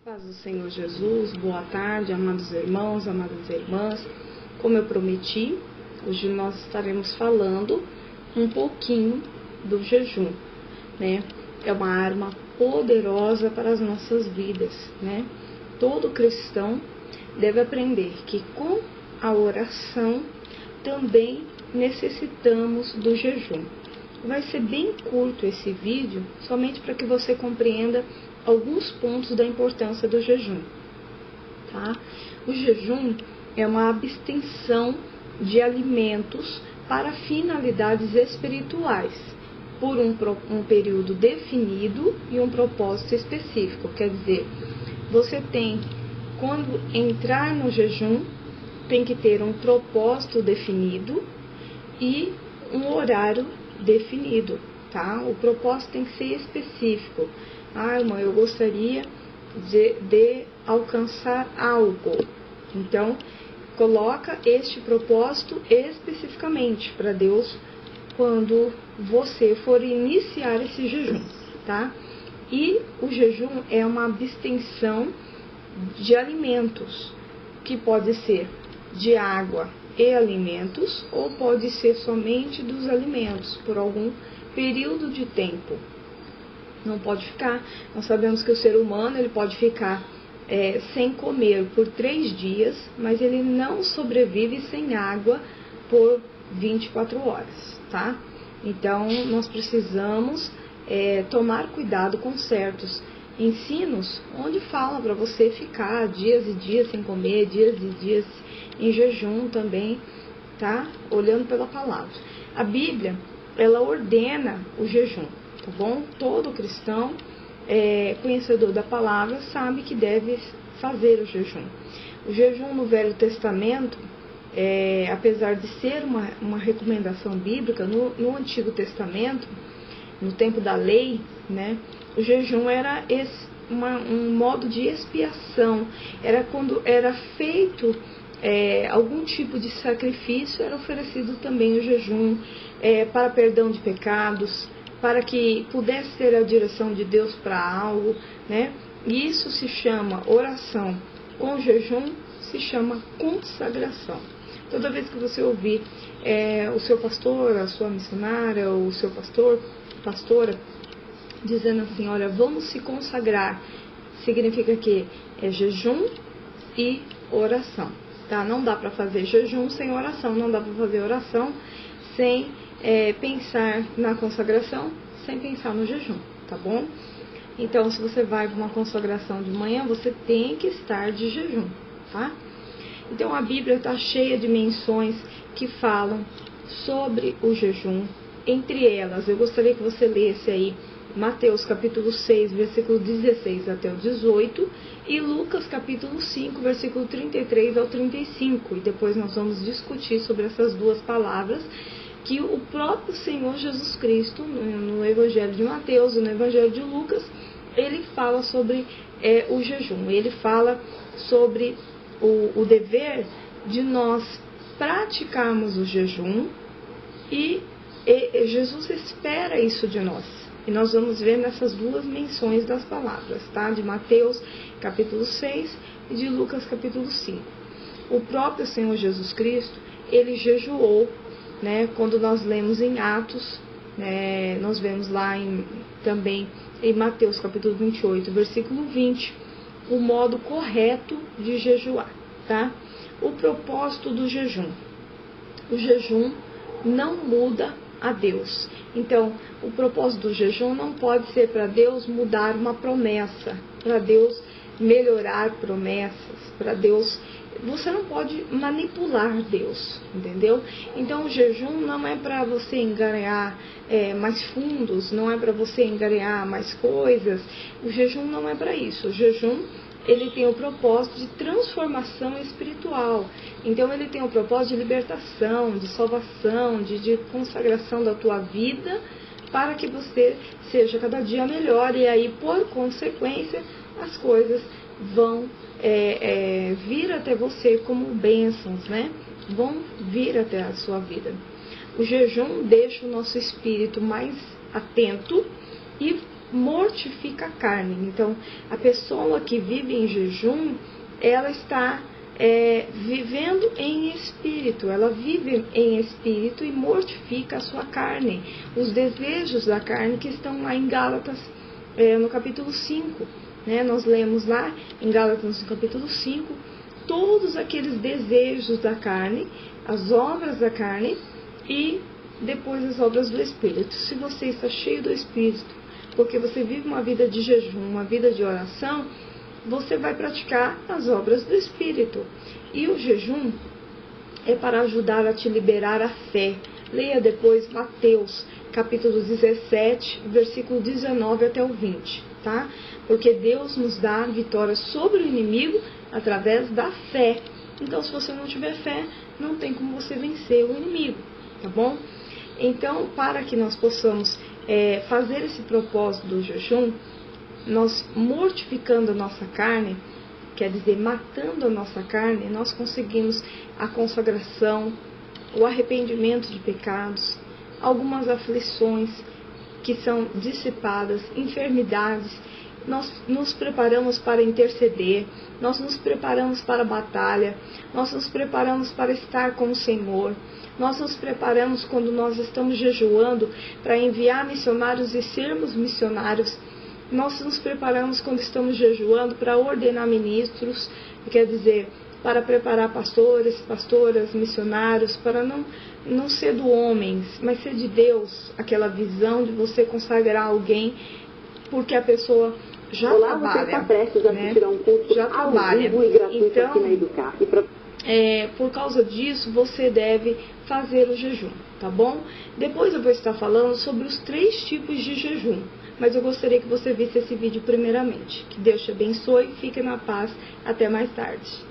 Paz do Senhor Jesus, boa tarde, amados irmãos, amadas irmãs. Como eu prometi, hoje nós estaremos falando um pouquinho do jejum, né? É uma arma poderosa para as nossas vidas, né? Todo cristão deve aprender que com a oração também necessitamos do jejum. Vai ser bem curto esse vídeo, somente para que você compreenda alguns pontos da importância do jejum, tá? O jejum é uma abstenção de alimentos para finalidades espirituais, por um período definido e um propósito específico. Quer dizer, você tem, quando entrar no jejum, tem que ter um propósito definido e um horário definido, tá? O propósito tem que ser específico. Irmã, eu gostaria de alcançar algo. Então, coloca este propósito especificamente para Deus quando você for iniciar esse jejum, tá? E o jejum é uma abstenção de alimentos, que pode ser de água e alimentos, ou pode ser somente dos alimentos, por algum período de tempo. Não pode ficar, nós sabemos que o ser humano ele pode ficar sem comer por 3 dias, mas ele não sobrevive sem água por 24 horas, tá? Então, nós precisamos tomar cuidado com certos ensinos, onde fala para você ficar dias e dias sem comer, dias e dias em jejum também, tá? Olhando pela palavra. A Bíblia, ela ordena o jejum, tá bom? Todo cristão conhecedor da palavra sabe que deve fazer o jejum. O jejum no Velho Testamento, apesar de ser uma recomendação bíblica, no Antigo Testamento, no tempo da lei, né, o jejum era um modo de expiação. Era quando era feito algum tipo de sacrifício, era oferecido também o jejum para perdão de pecados, para que pudesse ter a direção de Deus para algo, né? E isso se chama oração. Com jejum se chama consagração. Toda vez que você ouvir o seu pastor, a sua missionária, o seu pastora, dizendo assim, olha, vamos se consagrar, significa que é jejum e oração, tá? Não dá para fazer jejum sem oração, não dá para fazer oração sem pensar na consagração, sem pensar no jejum, tá bom? Então, se você vai para uma consagração de manhã, você tem que estar de jejum, tá? Então, a Bíblia está cheia de menções que falam sobre o jejum. Entre elas, eu gostaria que você lesse aí Mateus capítulo 6, versículo 16 até o 18, e Lucas capítulo 5, versículo 33 ao 35. E depois nós vamos discutir sobre essas duas palavras que o próprio Senhor Jesus Cristo, no Evangelho de Mateus e no Evangelho de Lucas, ele fala sobre o jejum. Ele fala sobre o dever de nós praticarmos o jejum e Jesus espera isso de nós. E nós vamos ver nessas duas menções das palavras, tá? De Mateus capítulo 6 e de Lucas capítulo 5. O próprio Senhor Jesus Cristo, ele jejuou, né? Quando nós lemos em Atos, nós vemos lá também em Mateus capítulo 28, versículo 20, o modo correto de jejuar, tá? O propósito do jejum. O jejum não muda a Deus. Então, o propósito do jejum não pode ser para Deus mudar uma promessa, para Deus melhorar promessas, para Deus... Você não pode manipular Deus, entendeu? Então, o jejum não é para você engarear mais fundos, não é para você engarear mais coisas. O jejum não é para isso. O jejum, ele tem o propósito de transformação espiritual. Então, ele tem o propósito de libertação, de salvação, de consagração da tua vida, para que você seja cada dia melhor. E aí, por consequência, as coisas vão vir até você como bênçãos, né? Vão vir até a sua vida. O jejum deixa o nosso espírito mais atento e mortifica a carne. Então, a pessoa que vive em jejum, ela está vivendo em espírito, ela vive em espírito e mortifica a sua carne, os desejos da carne que estão lá em Gálatas, no capítulo 5, né? Nós lemos lá em Gálatas no capítulo 5, todos aqueles desejos da carne, as obras da carne e depois as obras do Espírito. Se você está cheio do Espírito, porque você vive uma vida de jejum, uma vida de oração, você vai praticar as obras do Espírito. E o jejum é para ajudar a te liberar a fé. Leia depois Mateus, capítulo 17, versículo 19 até o 20, tá? Porque Deus nos dá vitória sobre o inimigo através da fé. Então, se você não tiver fé, não tem como você vencer o inimigo, tá bom? Então, para que nós possamos fazer esse propósito do jejum, nós mortificando a nossa carne, quer dizer, matando a nossa carne, nós conseguimos a consagração, o arrependimento de pecados, algumas aflições que são dissipadas, enfermidades. Nós nos preparamos para interceder, nós nos preparamos para a batalha, nós nos preparamos para estar com o Senhor, nós nos preparamos quando nós estamos jejuando para enviar missionários e sermos missionários. Nós nos preparamos quando estamos jejuando para ordenar ministros, quer dizer, para preparar pastores, pastoras, missionários, para não ser do homem, mas ser de Deus, aquela visão de você consagrar alguém, porque a pessoa já trabalha, você está prestes a assistir a um curso já trabalha. E gratuito Então, aqui na Educar. por causa disso, você deve fazer o jejum, tá bom? Depois eu vou estar falando sobre os 3 tipos de jejum, mas eu gostaria que você visse esse vídeo primeiramente. Que Deus te abençoe, fique na paz, até mais tarde.